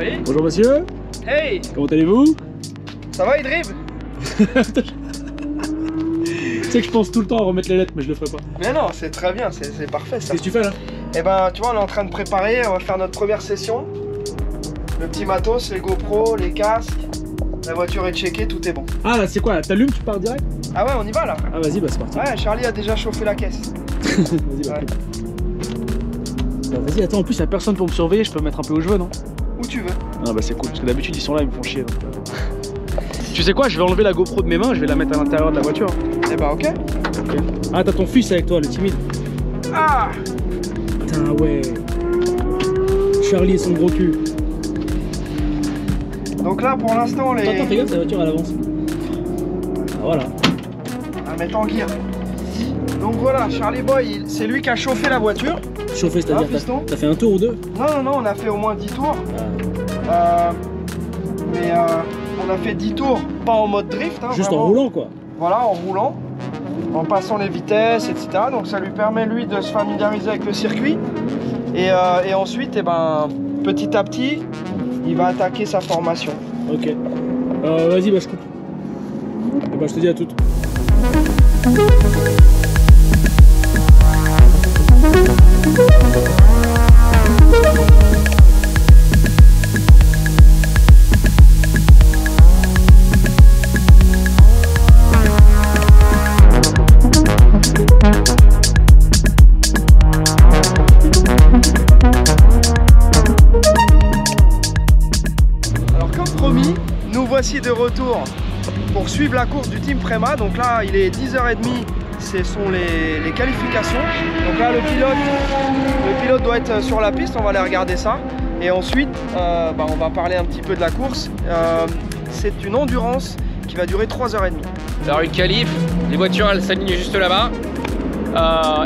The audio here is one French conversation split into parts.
Oui. Bonjour monsieur. Hey. Comment allez-vous? Ça va Idrib? Tu sais que je pense tout le temps à remettre les lettres, mais je le ferai pas. Mais non, c'est très bien, c'est parfait ça. Qu'est-ce que tu fais là? Eh ben, tu vois, on est en train de préparer, on va faire notre première session. Le petit matos, les GoPro, les casques, la voiture est checkée, tout est bon. Ah là, c'est quoi là? T'allumes, tu pars direct? Ah ouais, on y va là. Ah vas-y, bah c'est parti. Ouais, Charlie a déjà chauffé la caisse. Vas-y, bah, Ouais. Bah, vas-y, attends, en plus, y'a personne pour me surveiller, je peux me mettre un peu aux cheveux, non? Où tu veux. Ah bah c'est cool, parce que d'habitude ils sont là, ils me font chier. Donc, Tu sais quoi, je vais enlever la GoPro de mes mains, je vais la mettre à l'intérieur de la voiture. Eh ben, ok. Ah, t'as ton fils avec toi, le timide. Ah. Putain, ouais. Charlie et son gros cul. Donc là, pour l'instant, les... Attends, fais gaffe, la voiture elle avance. Ah, voilà. À mettre en gear. Donc voilà, Charlie Boy, c'est lui qui a chauffé la voiture. Chauffer, c'est-à-dire, piston. t'as fait un tour ou deux? Non, on a fait au moins 10 tours. Ah. On a fait 10 tours, pas en mode drift. Hein, Juste vraiment. en roulant quoi. Voilà, en roulant, en passant les vitesses, etc. Donc ça lui permet lui de se familiariser avec le circuit. Et ensuite, eh ben, petit à petit, il va attaquer sa formation. Ok. Vas-y, bah je coupe. Et bah je te dis à toutes. Alors comme promis, nous voici de retour pour suivre la course du team Prema. Donc là, il est 10h30, ce sont les qualifications. Donc là, le pilote doit être sur la piste, on va aller regarder ça. Et ensuite, on va parler un petit peu de la course. C'est une endurance qui va durer 3h30. Alors une qualif, les voitures elles s'alignent juste là-bas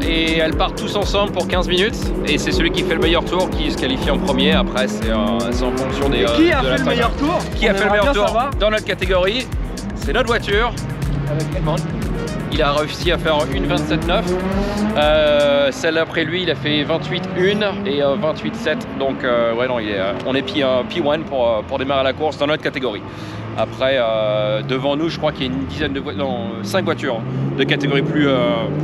et elles partent tous ensemble pour 15 minutes et c'est celui qui fait le meilleur tour qui se qualifie en premier. Après c'est en fonction des... Qui a fait le meilleur tour? Qui a fait le meilleur tour dans notre catégorie? C'est notre voiture avec Edmond. Il a réussi à faire une 27.9. Celle après lui, il a fait 28.1 et 28.7. Donc ouais, non, on est P1 pour démarrer la course dans notre catégorie. Après, devant nous, je crois qu'il y a une dizaine de voitures, non, 5 voitures de catégories plus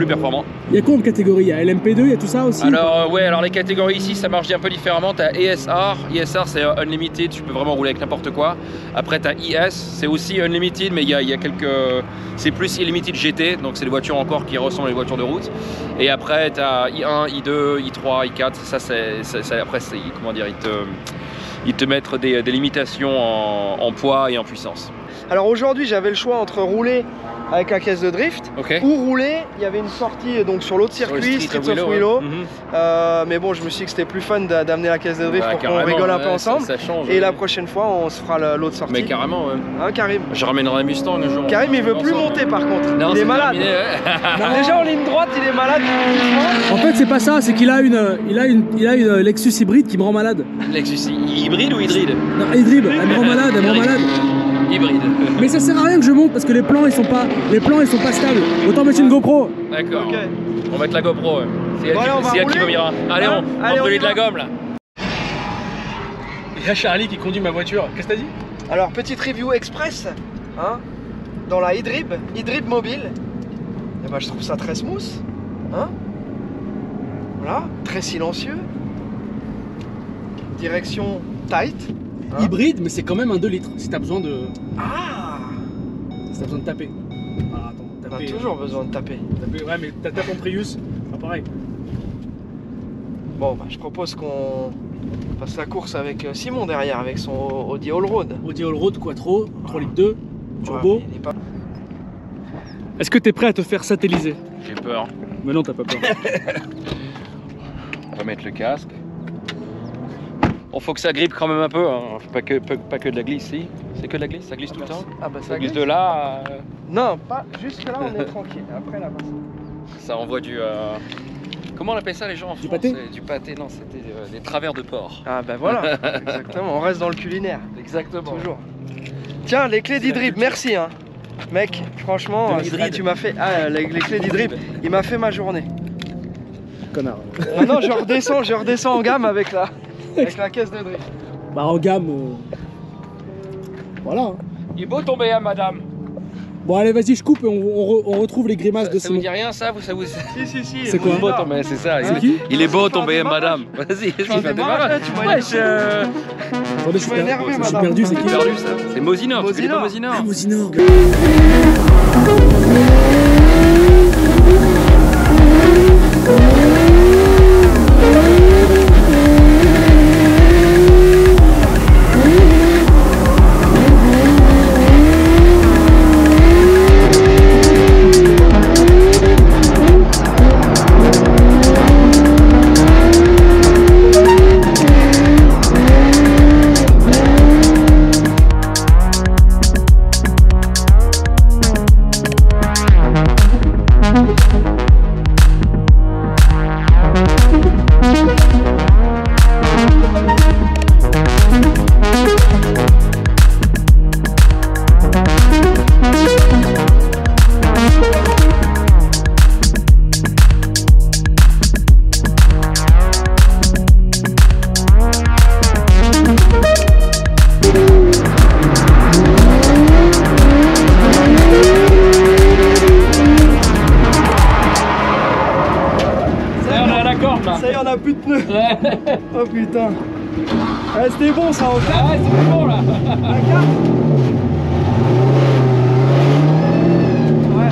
performantes. Il y a quoi en catégorie? Il y a LMP2, il y a tout ça aussi? Alors ouais, alors les catégories ici, ça marche un peu différemment. Tu as ESR, ESR c'est Unlimited, tu peux vraiment rouler avec n'importe quoi. Après tu as IS, c'est aussi Unlimited, mais il y a quelques... C'est plus Unlimited GT, donc c'est des voitures encore qui ressemblent à des voitures de route. Et après tu as I1, I2, I3, I4, ça c'est... Après, comment dire, ils te mettent des limitations en poids et en puissance. Alors aujourd'hui, j'avais le choix entre rouler avec la caisse de drift ou rouler. Il y avait une sortie donc sur l'autre circuit, Streets of Willow. Mais bon, je me suis dit que c'était plus fun d'amener la caisse de drift pour qu'on rigole un peu ensemble. Ça change, et la prochaine fois, on se fera l'autre sortie. Mais carrément, ouais. Hein, Karim? Je ramènerai un Mustang un jour. Karim, il veut plus monter par contre. Non, il est malade. Terminé, ouais. Déjà en ligne droite, il est malade. En fait, c'est pas ça, c'est qu'il a une Lexus hybride qui me rend malade. Lexus hybride ou hybride? Non, hybride, elle me rend malade, Hybride. Mais ça sert à rien que je monte parce que les plans ils sont pas stables. Autant mettre une GoPro. D'accord. Okay. On va mettre la GoPro. Ouais. C'est elle qui vomira. Allez, on donne de la gomme là. Il y a Charlie qui conduit ma voiture. Qu'est-ce que t'as dit? Alors, petite review express, hein, dans la Idrib mobile. Et ben, je trouve ça très smooth. Hein, voilà, très silencieux. Direction tight. Hein. Hybride, mais c'est quand même un 2 litres. Si t'as besoin de. Ah! Si t'as besoin de taper. Ah, attends, On a taper. toujours besoin de taper. Ouais, mais t'as ton Prius, pas pareil. Bon, bah, je propose qu'on fasse la course avec Simon derrière, avec son Audi Allroad. Audi Allroad Quattro, 3 litres 2, turbo. Ouais, il est pas... Est-ce que t'es prêt à te faire satelliser? J'ai peur. Mais non, t'as pas peur. On va mettre le casque. Bon, faut que ça grippe quand même un peu, hein. Pas que de la glisse, si. C'est que de la glisse, ça glisse tout le temps. Ah bah Ça glisse de là. Non, pas jusque là, on est tranquille. Après là-bas. Ça envoie du. Comment on appelle ça les gens en France? pâté? Du pâté, non, c'était des travers de porc. Ah bah voilà, exactement. On reste dans le culinaire. Exactement. Toujours. Tiens, les clés d'Idrib, merci hein. Mec, franchement, tu m'as fait. Ah, les clés d'Idrib, il m'a fait ma journée. Connard. Non, je redescends en gamme avec la caisse de drift. Bah en gamme, voilà. Hein. Il est beau ton BM, madame. Bon allez vas-y je coupe et on retrouve les grimaces de Ça vous Simon. dit rien ça ça vous... Si. C'est quoi? Il est beau ton BM, c'est ça. C'est qui? Il est beau ton un BM, démarrage. madame. Vas-y, fais un démarrage, là, tu m'as Wesh, Attendez, Tu m'as énervé, je suis madame. perdu, c'est qui? j'ai perdu ça. C'est Mosinor, tu connais pas Mosinor. Mosinor? Ah, Mosinor. Ça y est, on a plus de pneus. Oh putain. Ouais, c'était bon ça, ok. Ah ouais, c'est bon là. La carte. Ouais.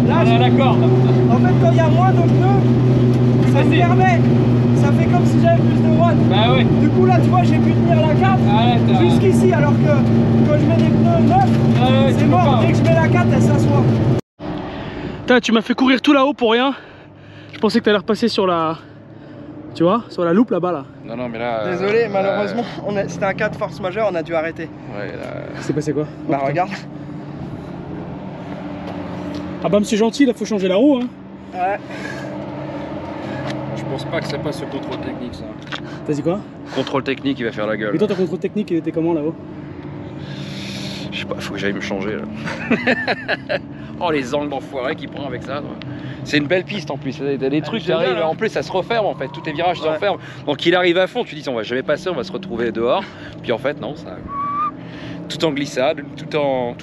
Là, On a la corde. en fait, quand il y a moins de pneus, ça me permet. Ça fait comme si j'avais plus de watts. Bah oui. Du coup, là, tu vois, j'ai pu tenir la carte jusqu'ici, alors que quand je mets des pneus neufs, c'est mort. Dès que je mets la carte, elle s'assoit. Putain, tu m'as fait courir tout là-haut pour rien. Je pensais que t'allais repasser sur la... Tu vois, sur la loupe là-bas là. Non, mais là. Désolé, malheureusement, c'était un cas de force majeure, on a dû arrêter. Ouais, là. C'est passé quoi? Bah regarde. Ah bah monsieur gentil, là faut changer la roue hein. Ouais. Je pense pas que ça passe le contrôle technique ça. T'as dit quoi? Contrôle technique, il va faire la gueule. Et toi ton contrôle technique il était comment là-haut? Je sais pas, faut que j'aille me changer là. Oh les angles d'enfoiré qu'il prend avec ça. Toi. C'est une belle piste en plus, t'as des trucs qui arrivent, en plus ça se referme en fait, tous tes virages se referment. Donc il arrive à fond, tu dis on va jamais passer, on va se retrouver dehors. Puis en fait non, ça... Tout en glissade, tout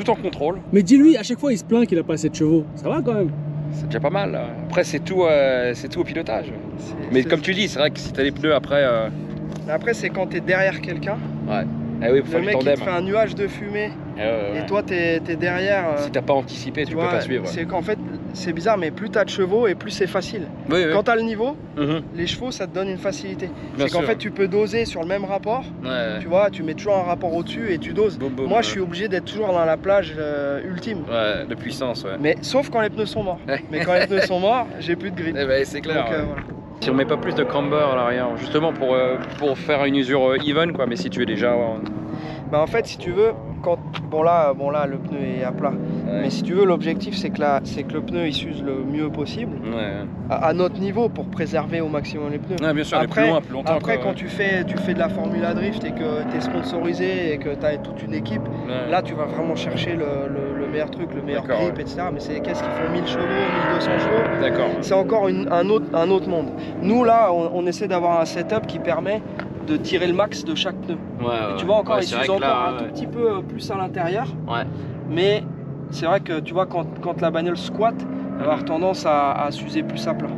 en contrôle. Mais dis-lui, à chaque fois il se plaint qu'il a pas assez de chevaux, ça va quand même. C'est déjà pas mal. Là. Après c'est tout au pilotage. Mais comme tu dis, c'est vrai que si t'as les pneus après... Après c'est quand t'es derrière quelqu'un. Ouais. Ah oui, le mec il te fait un nuage de fumée et toi t'es derrière. Si t'as pas anticipé, tu peux pas suivre. C'est qu'en fait, c'est bizarre, mais plus t'as de chevaux et plus c'est facile. Oui, quand t'as le niveau, les chevaux ça te donne une facilité. C'est qu'en fait tu peux doser sur le même rapport. Ouais. Tu vois, tu mets toujours un rapport au-dessus et tu doses. Boum, boum, moi je suis obligé d'être toujours dans la plage ultime. Ouais, de puissance, ouais. Mais sauf quand les pneus sont morts. Mais quand les pneus sont morts, j'ai plus de grip. Eh ben, c'est clair. Donc, voilà. Si on met pas plus de camber à l'arrière, justement pour faire une usure even quoi, mais si tu es déjà... Bah en fait si tu veux, quand bon là le pneu est à plat, mais si tu veux l'objectif c'est que le pneu il s'use le mieux possible à notre niveau pour préserver au maximum les pneus. Ouais, bien sûr, après, plus loin, plus longtemps. Après quand tu fais de la Formula Drift et que tu es sponsorisé et que tu as toute une équipe, là tu vas vraiment chercher le meilleur truc, le meilleur grip, etc. Mais c'est des caisses qui font 1000 chevaux, 1200 chevaux. D'accord. C'est encore un autre monde. Nous là on essaie d'avoir un setup qui permet de tirer le max de chaque pneu. Et tu vois encore, il s'use encore un tout petit peu plus à l'intérieur. Mais c'est vrai que tu vois, quand la bagnole squatte, elle va avoir tendance à s'user plus à plat.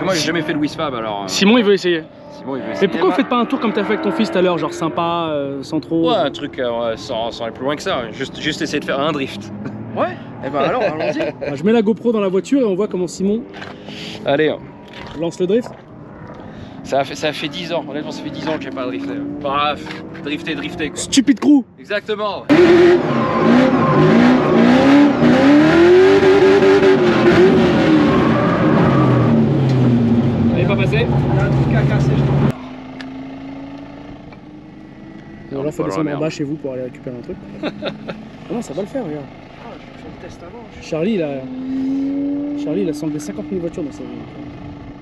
Moi j'ai jamais fait de Wisfab alors. Simon il veut essayer. Mais pourquoi vous faites pas un tour comme t'as fait avec ton fils tout à l'heure, genre sympa, sans trop... Ouais, un truc sans aller plus loin que ça, juste essayer de faire un drift. Ouais, et ben alors allons-y. Je mets la GoPro dans la voiture et on voit comment Simon... Allez. Lance le drift. Ça fait 10 ans, honnêtement ça fait 10 ans que j'ai pas drifté. Bref, drifter quoi. Stupide crew. Exactement. Elle est pas passée? Il y a un truc à casser je crois. Bon, là faut descendre en bas chez vous pour aller récupérer un truc. Non ça va le faire regarde. Ah, je fais le test avant. Charlie il a semblé 50 000 voitures dans sa vie.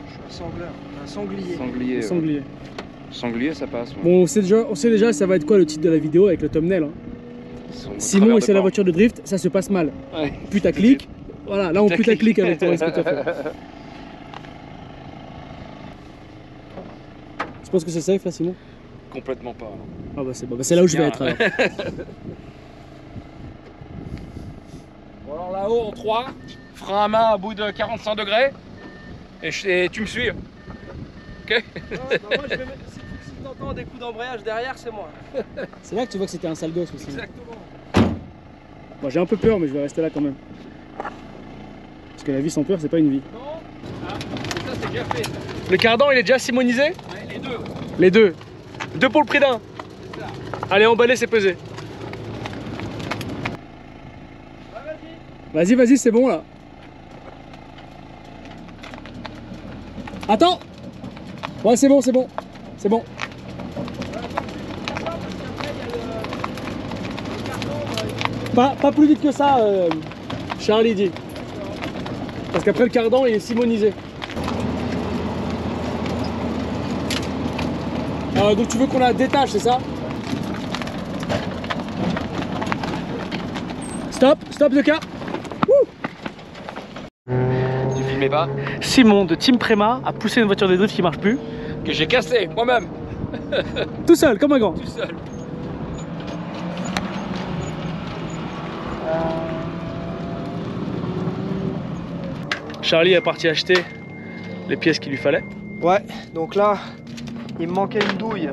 Je suis un sangleur. Un sanglier. Sanglier. Sanglier, ça passe. Ouais. Bon, on sait déjà ça va être quoi le titre de la vidéo avec le thumbnail. Hein. Simon et c'est la voiture de drift, ça se passe mal. Ouais. Putaclic. Voilà, là on putaclic avec toi, ce que tu as fait. Tu penses que c'est safe là, Simon? Complètement pas. Ah bah c'est bon, bah, c'est là où je vais être alors. Bon alors là-haut en 3, frein à main à bout de 45 degrés et tu me suis. Ok. Ouais, bah moi, je vais mettre, si tu entends des coups d'embrayage derrière, c'est moi. C'est là que tu vois que c'était un sale gosse aussi. Exactement. Bon, j'ai un peu peur mais je vais rester là quand même. Parce que la vie sans peur c'est pas une vie. Non. Ah, ça c'est déjà fait. Le cardan il est déjà simonisé? Ouais, les deux. Les deux. Deux pour le prix d'un. Allez, emballer, c'est pesé. Vas-y, vas-y, c'est bon là. Attends. Ouais, c'est bon, c'est bon. C'est bon. Pas plus vite que ça, Charlie dit. Parce qu'après le cardan, il est simonisé. Donc tu veux qu'on la détache, c'est ça? Stop, stop de cas. Tu filmais pas? Simon de Team Prema a poussé une voiture de drift qui marche plus. Que j'ai cassé moi-même. Tout seul, comme un grand. Tout seul. Charlie est parti acheter les pièces qu'il lui fallait. Ouais, donc là, il me manquait une douille.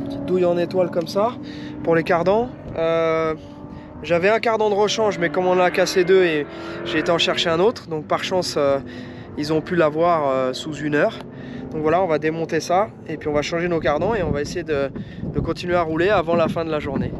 Petite douille en étoile comme ça, pour les cardans. J'avais un cardan de rechange, mais comme on en a cassé deux, et j'ai été en chercher un autre. Donc par chance, ils ont pu l'avoir sous 1 heure. Donc voilà, on va démonter ça, et puis on va changer nos cardans, et on va essayer de continuer à rouler avant la fin de la journée.